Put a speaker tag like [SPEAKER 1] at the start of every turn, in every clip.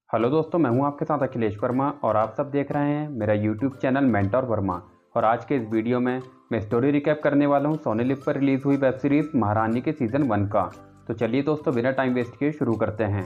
[SPEAKER 1] Hello दोस्तों, मैं हूं आपके साथ अखिलेश वर्मा और आप सब देख रहे हैं मेरा यूट्यूब चैनल मेंटोर वर्मा। और आज के इस वीडियो में मैं स्टोरी रिकैप करने वाला हूं सोनी लिव पर रिलीज हुई वेब सीरीज महारानी के सीजन 1 का। तो चलिए दोस्तों, बिना टाइम वेस्ट किए शुरू करते हैं।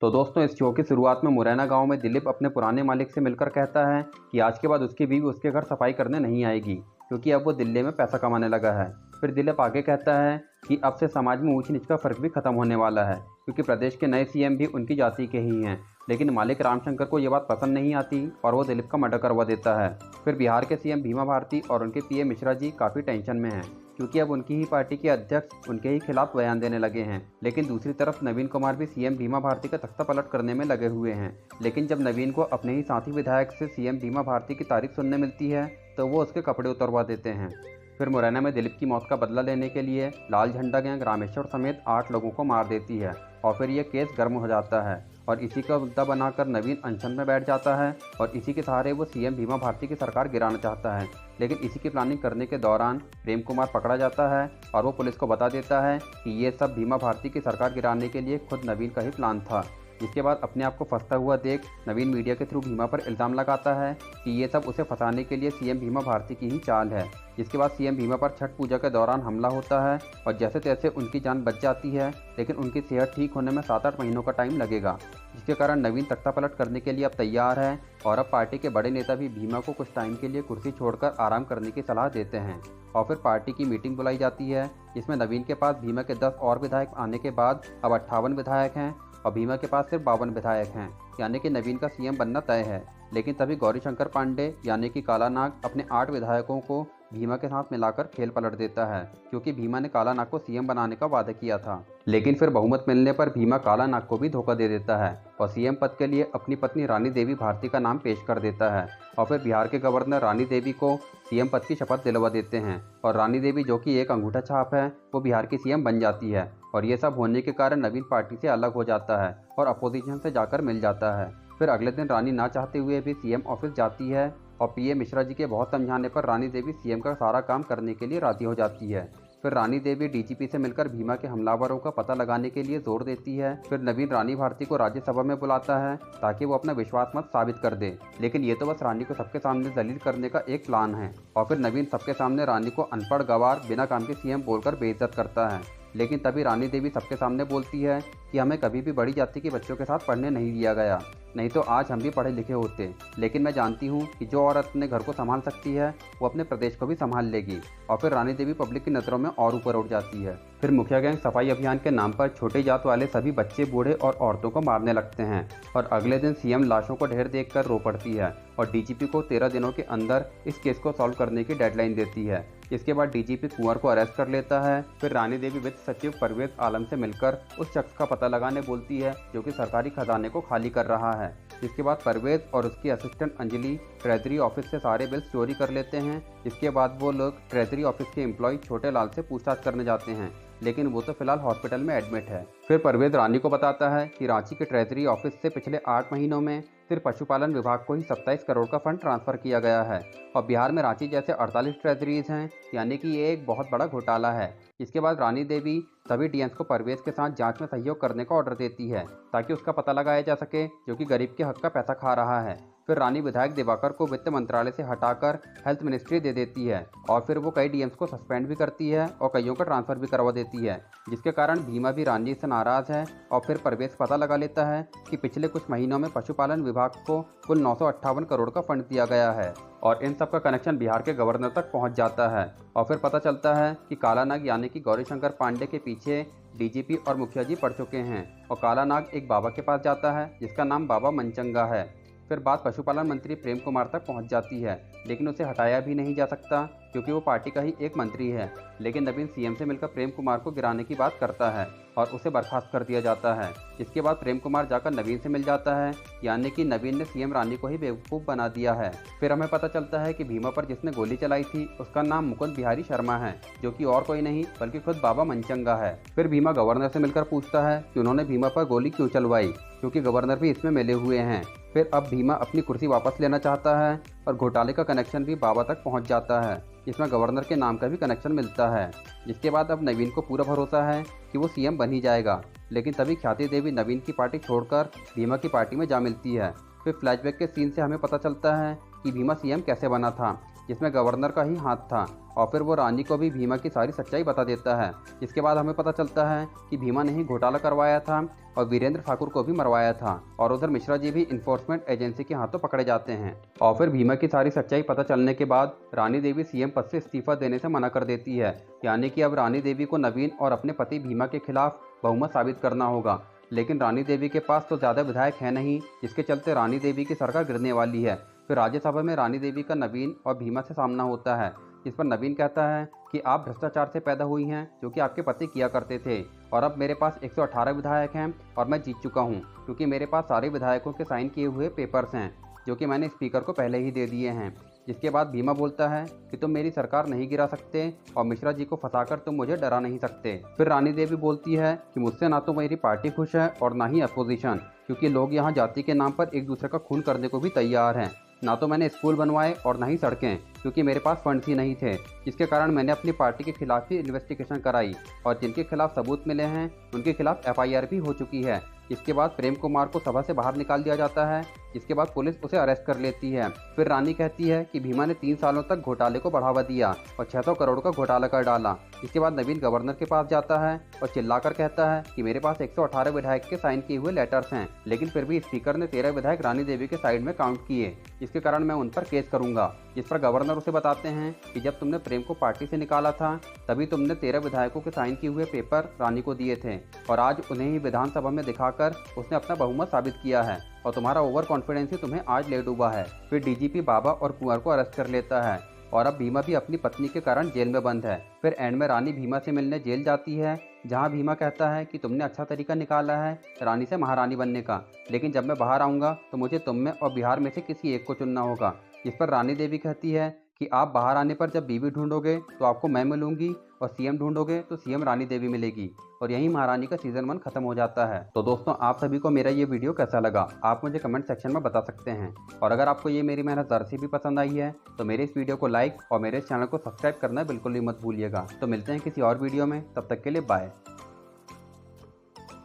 [SPEAKER 1] तो दोस्तों, इस शो की शुरुआत में मुरैना गांव में दिलीप अपने पुराने मालिक से मिलकर कहता है कि आज के बाद उसकी बीवी उसके घर सफाई करने नहीं आएगी क्योंकि अब वो दिल्ली में पैसा कमाने लगा है। फिर दिलीप आगे कहता है कि अब से समाज में ऊंच नीच का फर्क भी खत्म होने वाला है क्योंकि प्रदेश के नए सीएम भी उनकी जाति के ही हैं। लेकिन मालिक रामशंकर को ये बात पसंद नहीं आती और वो दिलीप का मर्डर करवा देता है। फिर बिहार के सीएम भीमा भारती और उनके पीए मिश्रा जी काफ़ी टेंशन में हैं क्योंकि अब उनकी ही पार्टी के अध्यक्ष उनके ही खिलाफ बयान देने लगे हैं। लेकिन दूसरी तरफ नवीन कुमार भी सीएम भीमा भारती का तख्ता पलट करने में लगे हुए हैं। लेकिन जब नवीन को अपने ही साथी विधायक से सीएम भीमा भारती की तारीफ सुनने मिलती है तो वो उसके कपड़े उतरवा देते हैं। फिर मुरैना में दिलीप की मौत का बदला लेने के लिए लाल झंडा गैंग रामेश्वर समेत 8 लोगों को मार देती है और फिर ये केस गर्म हो जाता है और इसी का मुद्दा बनाकर नवीन अनशन में बैठ जाता है और इसी के सहारे वो सीएम भीमा भारती की सरकार गिराना चाहता है। लेकिन इसी की प्लानिंग करने के दौरान प्रेम कुमार पकड़ा जाता है और वो पुलिस को बता देता है कि ये सब भीमा भारती की सरकार गिराने के लिए खुद नवीन का ही प्लान था। जिसके बाद अपने आप को फंसता हुआ देख नवीन मीडिया के थ्रू भीमा पर इल्ज़ाम लगाता है कि ये सब उसे फंसाने के लिए सीएम भीमा भारती की ही चाल है। जिसके बाद सीएम भीमा पर छठ पूजा के दौरान हमला होता है और जैसे तैसे उनकी जान बच जाती है, लेकिन उनकी सेहत ठीक होने में 7-8 महीनों का टाइम लगेगा। जिसके कारण नवीन तख्ता पलट करने के लिए अब तैयार है और अब पार्टी के बड़े नेता भी भीमा को कुछ टाइम के लिए कुर्सी छोड़कर आराम करने की सलाह देते हैं। और फिर पार्टी की मीटिंग बुलाई जाती है जिसमें नवीन के पास भीमा के 10 और विधायक आने के बाद अब 58 विधायक हैं और भीमा के पास सिर्फ 52 विधायक हैं, यानी कि नवीन का सीएम बनना तय है। लेकिन तभी गौरीशंकर पांडे यानी कि काला नाग अपने 8 विधायकों को भीमा के साथ मिलाकर खेल पलट देता है क्योंकि भीमा ने काला नाग को सीएम बनाने का वादा किया था। लेकिन फिर बहुमत मिलने पर भीमा काला नाग को भी धोखा दे देता है और सीएम पद के लिए अपनी पत्नी रानी देवी भारती का नाम पेश कर देता है और फिर बिहार के गवर्नर रानी देवी को सीएम पद की शपथ दिलवा देते हैं और रानी देवी, जो कि एक अंगूठा छाप है, वो बिहार की सीएम बन जाती है। और ये सब होने के कारण नवीन पार्टी से अलग हो जाता है और अपोजिशन से जाकर मिल जाता है। फिर अगले दिन रानी ना चाहते हुए भी सीएम ऑफिस जाती है और पीए मिश्रा जी के बहुत समझाने पर रानी देवी सीएम का सारा काम करने के लिए राजी हो जाती है। फिर रानी देवी डीजीपी से मिलकर भीमा के हमलावरों का पता लगाने के लिए जोर देती है। फिर नवीन रानी भारती को राज्यसभा में बुलाता है ताकि वो अपना विश्वास मत साबित कर दे। लेकिन ये तो बस रानी को सबके सामने जलील करने का एक प्लान है। और फिर नवीन सबके सामने रानी को अनपढ़, गवार, बिना काम के सीएम बोलकर बेइज्जत करता है। लेकिन तभी रानी देवी सबके सामने बोलती है कि हमें कभी भी बड़ी जाति के बच्चों के साथ पढ़ने नहीं दिया गया, नहीं तो आज हम भी पढ़े लिखे होते। लेकिन मैं जानती हूँ कि जो औरत अपने घर को संभाल सकती है वो अपने प्रदेश को भी संभाल लेगी। और फिर रानी देवी पब्लिक की नज़रों में और ऊपर उठ जाती है। फिर मुखिया गैंग सफाई अभियान के नाम पर छोटे जात वाले सभी बच्चे, बूढ़े और औरतों को मारने लगते हैं और अगले दिन सीएम लाशों को ढेर देखकर रो पड़ती है और डीजीपी को 13 दिनों के अंदर इस केस को सॉल्व करने की डेडलाइन देती है। इसके बाद डीजीपी कुंवर को अरेस्ट कर लेता है। फिर रानी देवी वित्त सचिव परवेज आलम से मिलकर उस शख्स का पता लगाने बोलती है जो कि सरकारी खजाने को खाली कर रहा है। इसके बाद परवेज और उसकी असिस्टेंट अंजलि ट्रेजरी ऑफिस से सारे बिल्स चोरी कर लेते हैं। इसके बाद वो लोग ट्रेजरी ऑफिस के एम्प्लॉय छोटे लाल से पूछताछ करने जाते हैं, लेकिन वो तो फिलहाल हॉस्पिटल में एडमिट है। फिर परवेज रानी को बताता है कि रांची के ट्रेजरी ऑफिस से पिछले 8 महीनों में सिर्फ पशुपालन विभाग को ही 27 करोड़ का फंड ट्रांसफर किया गया है और बिहार में रांची जैसे 48 ट्रेजरीज हैं, यानी कि ये एक बहुत बड़ा घोटाला है। इसके बाद रानी देवी सभी डीएम्स को परवेज के साथ जांच में सहयोग करने का ऑर्डर देती है ताकि उसका पता लगाया जा सके जो कि गरीब के हक का पैसा खा रहा है। फिर रानी विधायक दिवाकर को वित्त मंत्रालय से हटाकर हेल्थ मिनिस्ट्री दे देती है और फिर वो कई डीएम्स को सस्पेंड भी करती है और कईयों का ट्रांसफर भी करवा देती है। जिसके कारण भीमा भी रानी से नाराज है और फिर परवेज पता लगा लेता है कि पिछले कुछ महीनों में पशुपालन विभाग को कुल 958 करोड़ का फंड दिया गया है और इन सब का कनेक्शन बिहार के गवर्नर तक पहुंच जाता है। और फिर पता चलता है कि काला नाग यानी कि गौरीशंकर पांडे के पीछे डीजीपी और मुखिया जी पड़ चुके हैं और काला नाग एक बाबा के पास जाता है जिसका नाम बाबा मनचंगा है। फिर बात पशुपालन मंत्री प्रेम कुमार तक पहुंच जाती है, लेकिन उसे हटाया भी नहीं जा सकता क्योंकि वो पार्टी का ही एक मंत्री है। लेकिन नवीन सीएम से मिलकर प्रेम कुमार को गिराने की बात करता है और उसे बर्खास्त कर दिया जाता है। इसके बाद प्रेम कुमार जाकर नवीन से मिल जाता है, यानी कि नवीन ने सीएम रानी को ही बेवकूफ़ बना दिया है। फिर हमें पता चलता है कि भीमा पर जिसने गोली चलाई थी उसका नाम मुकुंद बिहारी शर्मा है, जो कि और कोई नहीं बल्कि खुद बाबा मनचंगा है। फिर भीमा गवर्नर से मिलकर पूछता है कि उन्होंने भीमा पर गोली क्यों चलवाई, क्योंकि गवर्नर भी इसमें मिले हुए हैं। फिर अब भीमा अपनी कुर्सी वापस लेना चाहता है और घोटाले का कनेक्शन भी बाबा तक पहुंच जाता है। जिसमें गवर्नर के नाम का भी कनेक्शन मिलता है। जिसके बाद अब नवीन को पूरा भरोसा है कि वो सीएम बन ही जाएगा। लेकिन तभी ख्याति देवी नवीन की पार्टी छोड़कर भीमा की पार्टी में जा मिलती है। फिर फ्लैशबैक के सीन से हमें पता चलता है कि भीमा सीएम कैसे बना था, जिसमें गवर्नर का ही हाथ था। और फिर वो रानी को भी भीमा की सारी सच्चाई बता देता है। इसके बाद हमें पता चलता है कि भीमा ने ही घोटाला करवाया था और वीरेंद्र ठाकुर को भी मरवाया था। और उधर मिश्रा जी भी इन्फोर्समेंट एजेंसी के हाथों पकड़े जाते हैं। और फिर भीमा की सारी सच्चाई पता चलने के बाद रानी देवी सीएम पद से इस्तीफा देने से मना कर देती है। यानी कि अब रानी देवी को नवीन और अपने पति भीमा के खिलाफ बहुमत साबित करना होगा। लेकिन रानी देवी के पास तो ज़्यादा विधायक है नहीं, जिसके चलते रानी देवी की सरकार गिरने वाली है। फिर राज्यसभा में रानी देवी का नवीन और भीमा से सामना होता है। इस पर नवीन कहता है कि आप भ्रष्टाचार से पैदा हुई हैं, जो कि आपके पति किया करते थे। और अब मेरे पास 118 विधायक हैं और मैं जीत चुका हूं, क्योंकि मेरे पास सारे विधायकों के साइन किए हुए पेपर्स हैं, जो कि मैंने स्पीकर को पहले ही दे दिए हैं। जिसके बाद भीमा बोलता है कि तुम मेरी सरकार नहीं गिरा सकते और मिश्रा जी को फंसाकर तुम मुझे डरा नहीं सकते। फिर रानी देवी बोलती है कि मुझसे ना तो मेरी पार्टी खुश है और ना ही अपोजिशन, क्योंकि लोग यहाँ जाति के नाम पर एक दूसरे का खून करने को भी तैयार हैं। ना तो मैंने स्कूल बनवाए और ना ही सड़कें, क्योंकि मेरे पास फंड्स ही नहीं थे। जिसके कारण मैंने अपनी पार्टी के खिलाफ ही इन्वेस्टिगेशन कराई और जिनके खिलाफ सबूत मिले हैं उनके खिलाफ एफआईआर भी हो चुकी है। इसके बाद प्रेम कुमार को सभा से बाहर निकाल दिया जाता है, जिसके बाद पुलिस उसे अरेस्ट कर लेती है। फिर रानी कहती है कि भीमा ने 3 सालों तक घोटाले को बढ़ावा दिया और 600 करोड़ का घोटाला कर डाला। इसके बाद नवीन गवर्नर के पास जाता है और चिल्लाकर कहता है कि मेरे पास 118 विधायक के साइन किए हुए लेटर्स हैं, लेकिन फिर भी स्पीकर ने 13 विधायक रानी देवी के साइड में काउंट किए, जिसके कारण मैं उन पर केस करूंगा। जिस पर गवर्नर उसे बताते हैं कि जब तुमने प्रेम को पार्टी से निकाला था तभी तुमने 13 विधायकों के साइन किए हुए पेपर रानी को दिए थे और आज उन्हें ही विधानसभा में दिखाकर उसने अपना बहुमत साबित किया है और तुम्हारा ओवर कॉन्फिडेंस ही तुम्हें आज ले डूबा है। फिर डीजीपी बाबा और कुंवर को अरेस्ट कर लेता है और अब भीमा भी अपनी पत्नी के कारण जेल में बंद है। फिर एंड में रानी भीमा से मिलने जेल जाती है, जहां भीमा कहता है कि तुमने अच्छा तरीका निकाला है रानी से महारानी बनने का, लेकिन जब मैं बाहर आऊँगा तो मुझे तुम में और बिहार में से किसी एक को चुनना होगा। इस पर रानी देवी कहती है कि आप बाहर आने पर जब बीवी ढूंढोगे तो आपको मैं मिलूंगी और सीएम ढूंढोगे तो सीएम रानी देवी मिलेगी। और यही महारानी का सीजन 1 खत्म हो जाता है। तो दोस्तों, आप सभी को मेरा ये वीडियो कैसा लगा आप मुझे कमेंट सेक्शन में बता सकते हैं। और अगर आपको ये मेरी मेहनत जरा सी भी पसंद आई है तो मेरे इस वीडियो को लाइक और मेरे इस चैनल को सब्सक्राइब करना बिल्कुल भी मत भूलिएगा। तो मिलते हैं किसी और वीडियो में, तब तक के लिए बाय।